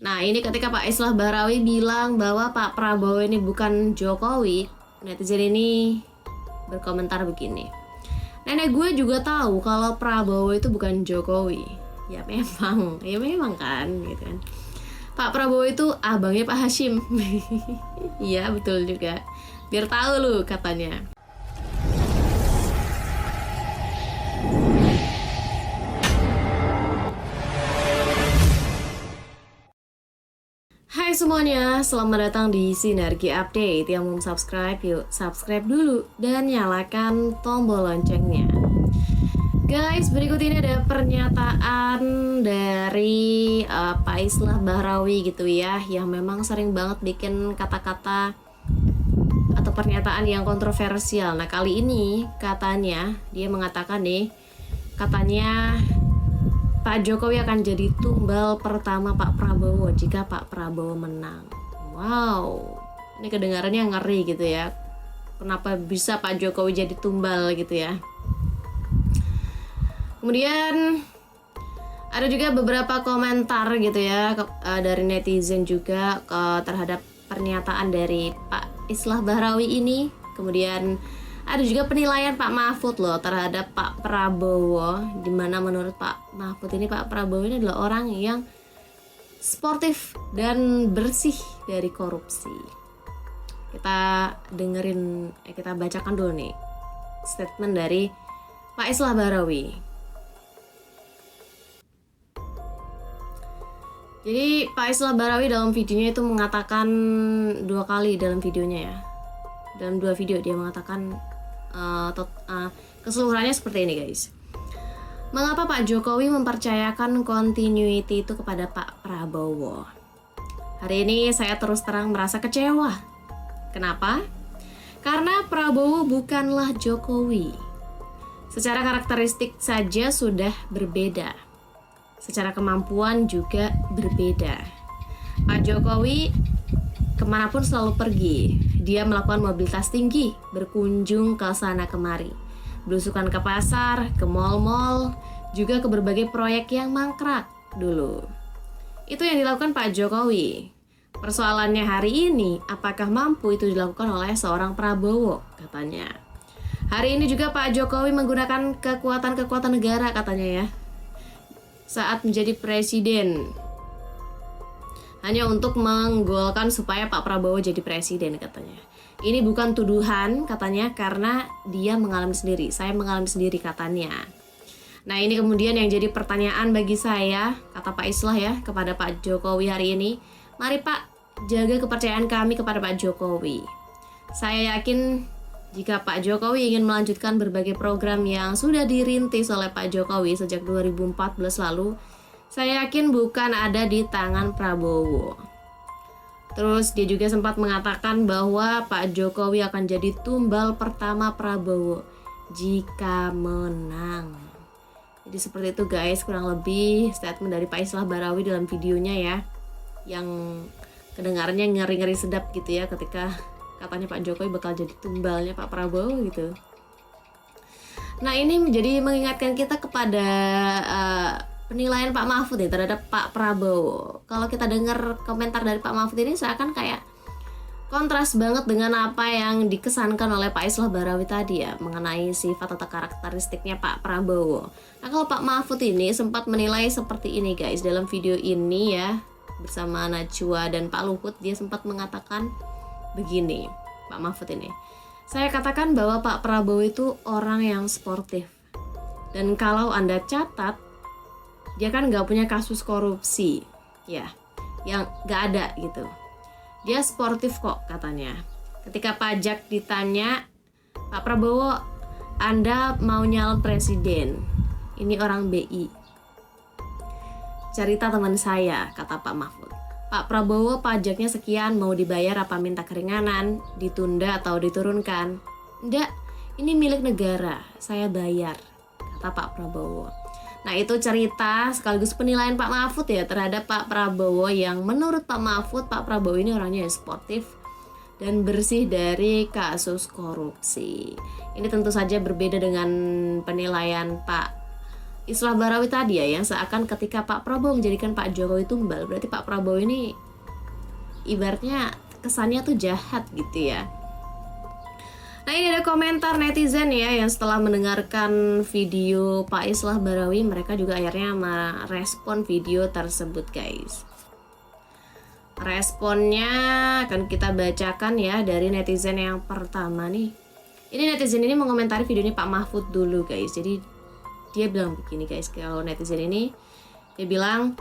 Nah, ini ketika Pak Islah Bahrawi bilang bahwa Pak Prabowo ini bukan Jokowi, netizen ini berkomentar begini. Nenek gue juga tahu kalau Prabowo itu bukan Jokowi. Ya memang kan, gitu kan. Pak Prabowo itu abangnya Pak Hashim. Iya, betul juga. Biar tahu lu katanya. Hai semuanya, selamat datang di Sinergi Update. Yang belum subscribe, yuk subscribe dulu dan nyalakan tombol loncengnya. Guys, berikut ini ada pernyataan dari Pak Islah Bahrawi gitu ya, yang memang sering banget bikin kata-kata atau pernyataan yang kontroversial. Nah, kali ini katanya dia mengatakan nih, katanya Pak Jokowi akan jadi tumbal pertama Pak Prabowo jika Pak Prabowo menang. Wow, ini kedengarannya ngeri gitu ya. Kenapa bisa Pak Jokowi jadi tumbal gitu ya? Kemudian ada juga beberapa komentar gitu ya dari netizen juga terhadap pernyataan dari Pak Islah Bahrawi ini. Kemudian ada juga penilaian Pak Mahfud loh terhadap Pak Prabowo, dimana menurut Pak Mahfud ini Pak Prabowo ini adalah orang yang sportif dan bersih dari korupsi. Kita dengerin, kita bacakan dulu nih statement dari Pak Islah Bahrawi. Jadi Pak Islah Bahrawi dalam videonya itu mengatakan dua kali dalam videonya ya. Dalam dua video dia mengatakan keseluruhannya seperti ini guys. Mengapa Pak Jokowi mempercayakan continuity itu kepada Pak Prabowo? Hari ini saya terus terang merasa kecewa. Kenapa? Karena Prabowo bukanlah Jokowi. Secara karakteristik saja sudah berbeda. Secara kemampuan juga berbeda. Pak Jokowi kemanapun selalu pergi. Dia melakukan mobilitas tinggi, berkunjung ke sana kemari, belusukan ke pasar, ke mal-mal, juga ke berbagai proyek yang mangkrak dulu. Itu yang dilakukan Pak Jokowi. Persoalannya hari ini, apakah mampu itu dilakukan oleh seorang Prabowo, katanya. Hari ini juga Pak Jokowi menggunakan kekuatan-kekuatan negara, katanya ya, saat menjadi presiden, hanya untuk menggolkan supaya Pak Prabowo jadi presiden katanya. Ini bukan tuduhan katanya, karena dia mengalami sendiri. Saya mengalami sendiri katanya. Nah, ini kemudian yang jadi pertanyaan bagi saya, kata Pak Islah ya, kepada Pak Jokowi hari ini. Mari Pak, jaga kepercayaan kami kepada Pak Jokowi. Saya yakin jika Pak Jokowi ingin melanjutkan berbagai program yang sudah dirintis oleh Pak Jokowi sejak 2014 lalu, saya yakin bukan ada di tangan Prabowo. Terus dia juga sempat mengatakan bahwa Pak Jokowi akan jadi tumbal pertama Prabowo jika menang. Jadi seperti itu guys, kurang lebih statement dari Pak Islah Bahrawi dalam videonya ya, yang kedengarannya ngeri-ngeri sedap gitu ya, ketika katanya Pak Jokowi bakal jadi tumbalnya Pak Prabowo gitu. Nah, ini menjadi mengingatkan kita kepada penilaian Pak Mahfud nih terhadap Pak Prabowo. Kalau kita dengar komentar dari Pak Mahfud ini seakan kayak kontras banget dengan apa yang dikesankan oleh Pak Islah Bahrawi tadi ya, mengenai sifat atau karakteristiknya Pak Prabowo. Nah, kalau Pak Mahfud ini sempat menilai seperti ini guys, dalam video ini ya, bersama Najwa dan Pak Luhut, dia sempat mengatakan begini, Pak Mahfud ini. Saya katakan bahwa Pak Prabowo itu orang yang sportif. Dan kalau Anda catat, dia kan nggak punya kasus korupsi, ya, yang nggak ada gitu. Dia sportif kok katanya. Ketika pajak ditanya, Pak Prabowo, Anda mau nyalon presiden? Ini orang BI. Cerita teman saya, kata Pak Mahfud. Pak Prabowo pajaknya sekian, mau dibayar apa minta keringanan, ditunda atau diturunkan? Enggak, ini milik negara, saya bayar, kata Pak Prabowo. Nah, itu cerita sekaligus penilaian Pak Mahfud ya terhadap Pak Prabowo, yang menurut Pak Mahfud, Pak Prabowo ini orangnya yang sportif dan bersih dari kasus korupsi. Ini tentu saja berbeda dengan penilaian Pak Islah Barawi tadi ya, yang seakan ketika Pak Prabowo menjadikan Pak Jokowi tumbal, berarti Pak Prabowo ini ibaratnya kesannya tuh jahat gitu ya. Nah, ini ada komentar netizen ya, yang setelah mendengarkan video Pak Islah Barawi, mereka juga akhirnya merespon video tersebut guys. Responnya akan kita bacakan ya dari netizen yang pertama nih. Ini netizen ini mengomentari video ini Pak Mahfud dulu guys. Jadi dia bilang begini guys, kalau netizen ini dia bilang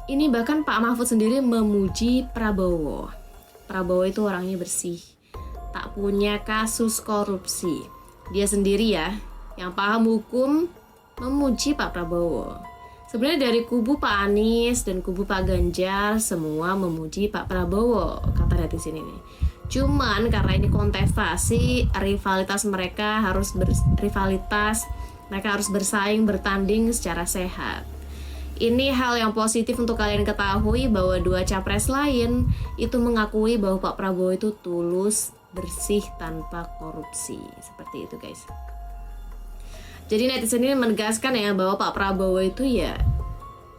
ini bahkan Pak Mahfud sendiri memuji Prabowo. Prabowo itu orangnya bersih, tak punya kasus korupsi. Dia sendiri ya yang paham hukum memuji Pak Prabowo. Sebenarnya dari kubu Pak Anies dan kubu Pak Ganjar semua memuji Pak Prabowo, kata netizen ini. Cuman karena ini kontestasi, rivalitas mereka harus mereka harus bersaing, bertanding secara sehat. Ini hal yang positif untuk kalian ketahui bahwa dua capres lain itu mengakui bahwa Pak Prabowo itu tulus, bersih, tanpa korupsi. Seperti itu guys. Jadi netizen ini menegaskan ya bahwa Pak Prabowo itu ya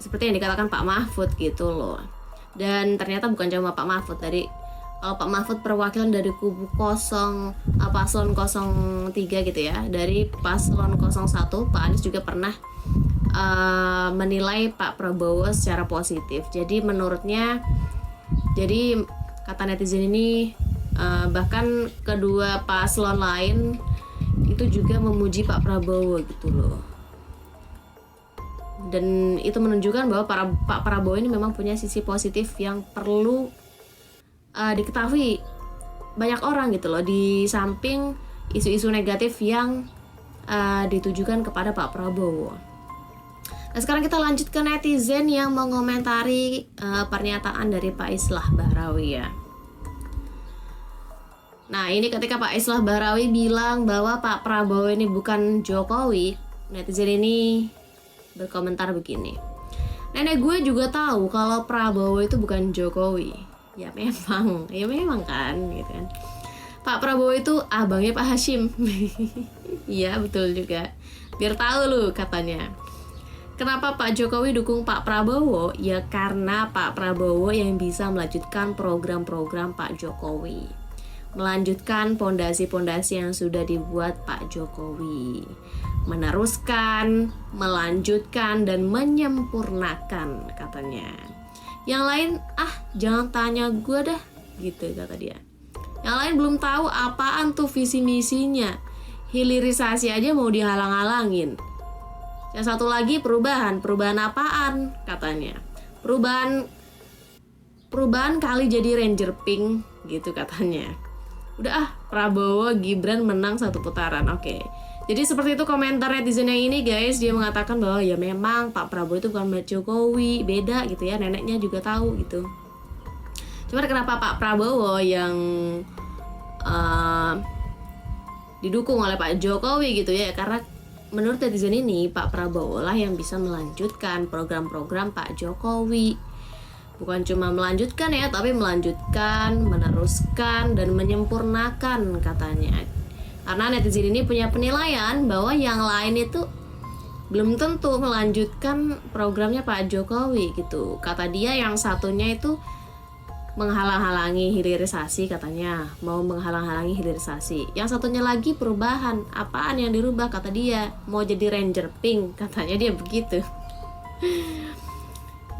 seperti yang dikatakan Pak Mahfud gitu loh. Dan ternyata bukan cuma Pak Mahfud, kalau Pak Mahfud perwakilan dari kubu paslon 03 gitu ya. Dari paslon 01 Pak Anies juga pernah menilai Pak Prabowo secara positif. Jadi menurutnya, jadi kata netizen ini bahkan kedua paslon lain itu juga memuji Pak Prabowo gitu loh. Dan itu menunjukkan bahwa Pak Prabowo ini memang punya sisi positif yang perlu diketahui banyak orang gitu loh, di samping isu-isu negatif yang ditujukan kepada Pak Prabowo. Nah, sekarang kita lanjut ke netizen yang mengomentari pernyataan dari Pak Islah Barawi ya. Nah, ini ketika Pak Islah Barawi bilang bahwa Pak Prabowo ini bukan Jokowi, netizen ini berkomentar begini. Nenek gue juga tahu kalau Prabowo itu bukan Jokowi. Ya memang kan gitu kan. Pak Prabowo itu abangnya Pak Hashim. Iya betul juga. Biar tahu lu katanya. Kenapa Pak Jokowi dukung Pak Prabowo? Ya karena Pak Prabowo yang bisa melanjutkan program-program Pak Jokowi, melanjutkan pondasi-pondasi yang sudah dibuat Pak Jokowi, meneruskan, melanjutkan, dan menyempurnakan katanya. Yang lain jangan tanya gue dah gitu kata dia. Yang lain belum tahu apaan tuh visi misinya, hilirisasi aja mau dihalang-halangin. Yang satu lagi perubahan apaan katanya, perubahan kali jadi Ranger Pink gitu katanya. Udah Prabowo Gibran menang satu putaran. Oke. Jadi seperti itu komentar netizen yang ini guys. Dia mengatakan bahwa ya memang Pak Prabowo itu bukan Jokowi, beda gitu ya, neneknya juga tahu gitu. Cuma kenapa Pak Prabowo yang didukung oleh Pak Jokowi gitu ya, karena menurut netizen ini Pak Prabowo lah yang bisa melanjutkan program-program Pak Jokowi. Bukan cuma melanjutkan ya, tapi melanjutkan, meneruskan, dan menyempurnakan katanya. Karena netizen ini punya penilaian bahwa yang lain itu belum tentu melanjutkan programnya Pak Jokowi gitu. Kata dia yang satunya itu menghalang-halangi hilirisasi katanya, mau menghalang-halangi hilirisasi. Yang satunya lagi perubahan, apaan yang dirubah kata dia, mau jadi Ranger Pink katanya dia begitu.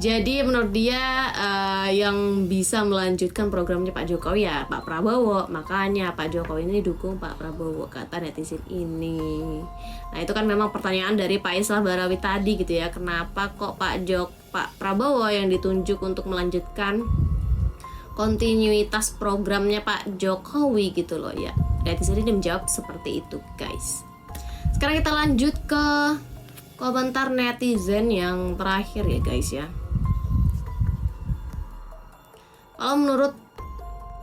Jadi menurut dia yang bisa melanjutkan programnya Pak Jokowi ya Pak Prabowo. Makanya Pak Jokowi ini dukung Pak Prabowo kata netizen ini. Nah itu kan memang pertanyaan dari Pak Islah Barawi tadi gitu ya. Kenapa kok Pak Prabowo yang ditunjuk untuk melanjutkan kontinuitas programnya Pak Jokowi gitu loh ya. Netizen ini menjawab seperti itu guys. Sekarang kita lanjut ke komentar netizen yang terakhir ya guys ya. Kalau menurut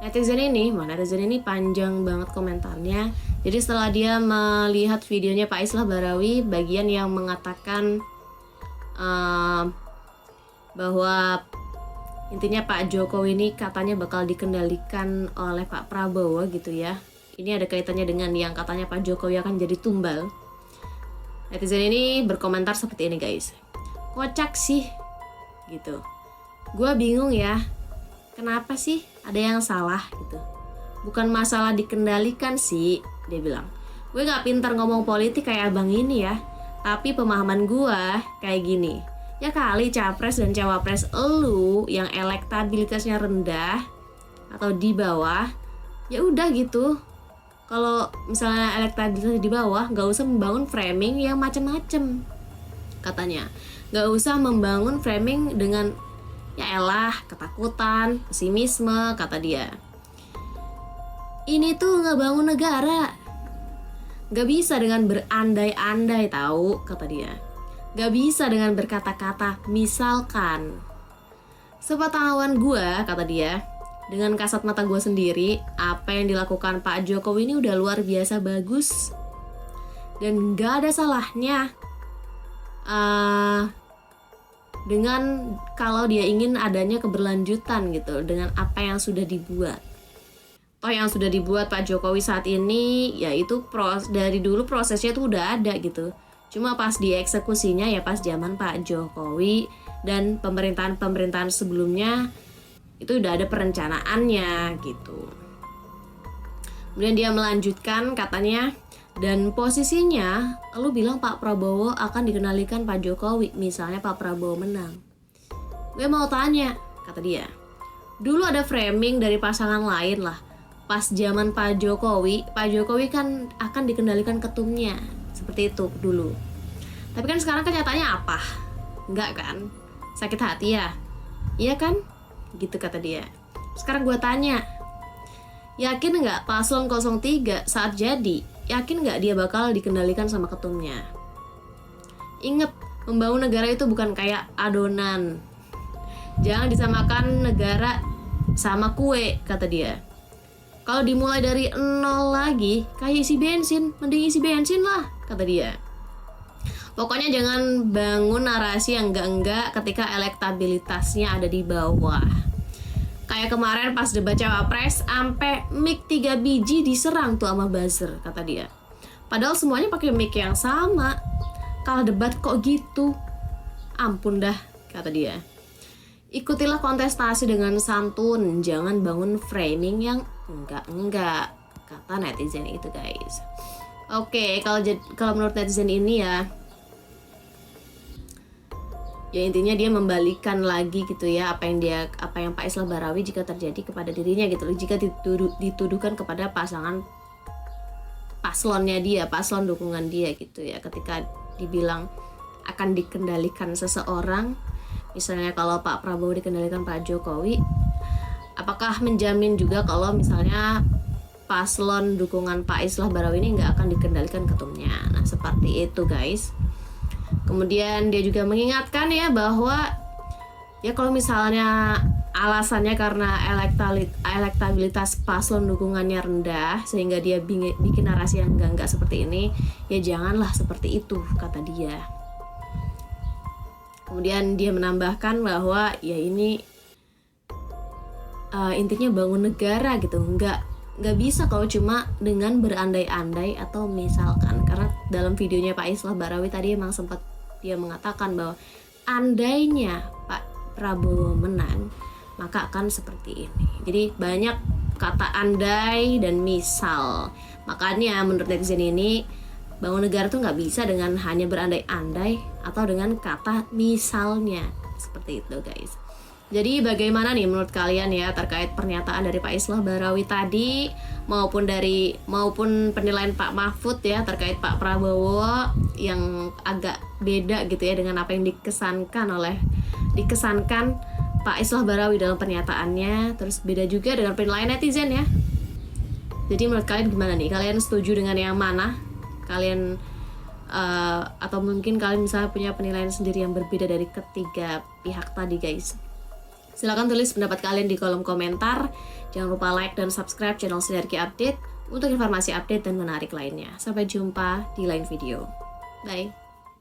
netizen ini panjang banget komentarnya. Jadi setelah dia melihat videonya Pak Islah Barawi, bagian yang mengatakan bahwa intinya Pak Jokowi ini katanya bakal dikendalikan oleh Pak Prabowo gitu ya. Ini ada kaitannya dengan yang katanya Pak Jokowi akan jadi tumbal. Netizen ini berkomentar seperti ini guys. Kocak sih gitu. Gue bingung ya, kenapa sih ada yang salah gitu. Bukan masalah dikendalikan sih, dia bilang. Gue gak pintar ngomong politik kayak abang ini ya, tapi pemahaman gue kayak gini. Ya kali capres dan cawapres elu yang elektabilitasnya rendah atau di bawah, ya udah gitu. Kalau misalnya elektabilitas di bawah, gak usah membangun framing yang macem-macem, katanya. Gak usah membangun framing dengan ya elah, ketakutan, pesimisme, kata dia. Ini tuh gak bangun negara. Gak bisa dengan berandai-andai tahu, kata dia. Gak bisa dengan berkata-kata misalkan. Sepengetahuan gue, kata dia, dengan kasat mata gue sendiri, apa yang dilakukan Pak Jokowi ini udah luar biasa bagus. Dan gak ada salahnya dengan kalau dia ingin adanya keberlanjutan gitu dengan apa yang sudah dibuat. Toh yang sudah dibuat Pak Jokowi saat ini, yaitu dari dulu prosesnya tuh udah ada gitu. Cuma pas dieksekusinya ya pas zaman Pak Jokowi dan pemerintahan sebelumnya itu udah ada perencanaannya gitu. Kemudian dia melanjutkan katanya, dan posisinya lu bilang Pak Prabowo akan dikendalikan Pak Jokowi, misalnya Pak Prabowo menang. Gue mau tanya, kata dia, dulu ada framing dari pasangan lain lah. Pas zaman Pak Jokowi kan akan dikendalikan ketumnya, seperti itu dulu. Tapi kan sekarang kenyataannya apa? Enggak kan? Sakit hati ya? Iya kan? Gitu kata dia. Sekarang gue tanya, yakin nggak paslon 03 saat jadi, yakin nggak dia bakal dikendalikan sama ketumnya? Ingat, membangun negara itu bukan kayak adonan. Jangan disamakan negara sama kue, kata dia. Kalau dimulai dari nol lagi, kayak isi bensin, mending isi bensin lah, kata dia. Pokoknya jangan bangun narasi yang enggak-enggak ketika elektabilitasnya ada di bawah. Kayak kemarin pas debat cawapres, sampai mic 3 biji diserang tuh sama buzzer, kata dia. Padahal semuanya pakai mic yang sama. Kalah debat kok gitu? Ampun dah, kata dia. Ikutilah kontestasi dengan santun, jangan bangun framing yang enggak-enggak, kata netizen itu guys. Oke, kalau menurut netizen ini ya intinya dia membalikan lagi gitu ya apa yang Pak Islah Barawi jika terjadi kepada dirinya gitu loh, jika dituduhkan kepada paslon dukungan dia gitu ya, ketika dibilang akan dikendalikan seseorang, misalnya kalau Pak Prabowo dikendalikan Pak Jokowi, apakah menjamin juga kalau misalnya paslon dukungan Pak Islah Barawi ini nggak akan dikendalikan ketumnya? Nah seperti itu guys. Kemudian dia juga mengingatkan ya bahwa ya kalau misalnya alasannya karena elektabilitas paslon dukungannya rendah sehingga dia bikin narasi yang enggak seperti ini, ya janganlah seperti itu, kata dia. Kemudian dia menambahkan bahwa ya ini intinya bangun negara gitu, nggak bisa kalau cuma dengan berandai-andai atau misalkan, karena dalam videonya Pak Islah Barawi tadi emang sempat dia mengatakan bahwa andainya Pak Prabowo menang maka akan seperti ini. Jadi banyak kata andai dan misal. Makanya menurut netizen ini bangun negara tuh nggak bisa dengan hanya berandai-andai atau dengan kata misalnya, seperti itu guys. Jadi bagaimana nih menurut kalian ya terkait pernyataan dari Pak Islah Barawi tadi maupun penilaian Pak Mahfud ya terkait Pak Prabowo yang agak beda gitu ya dengan apa yang dikesankan Pak Islah Barawi dalam pernyataannya, terus beda juga dengan penilaian netizen ya. Jadi menurut kalian gimana nih? Kalian setuju dengan yang mana? Kalian atau mungkin kalian misalnya punya penilaian sendiri yang berbeda dari ketiga pihak tadi guys. Silahkan tulis pendapat kalian di kolom komentar. Jangan lupa like dan subscribe channel Sinergi Update untuk informasi update dan menarik lainnya. Sampai jumpa di lain video. Bye.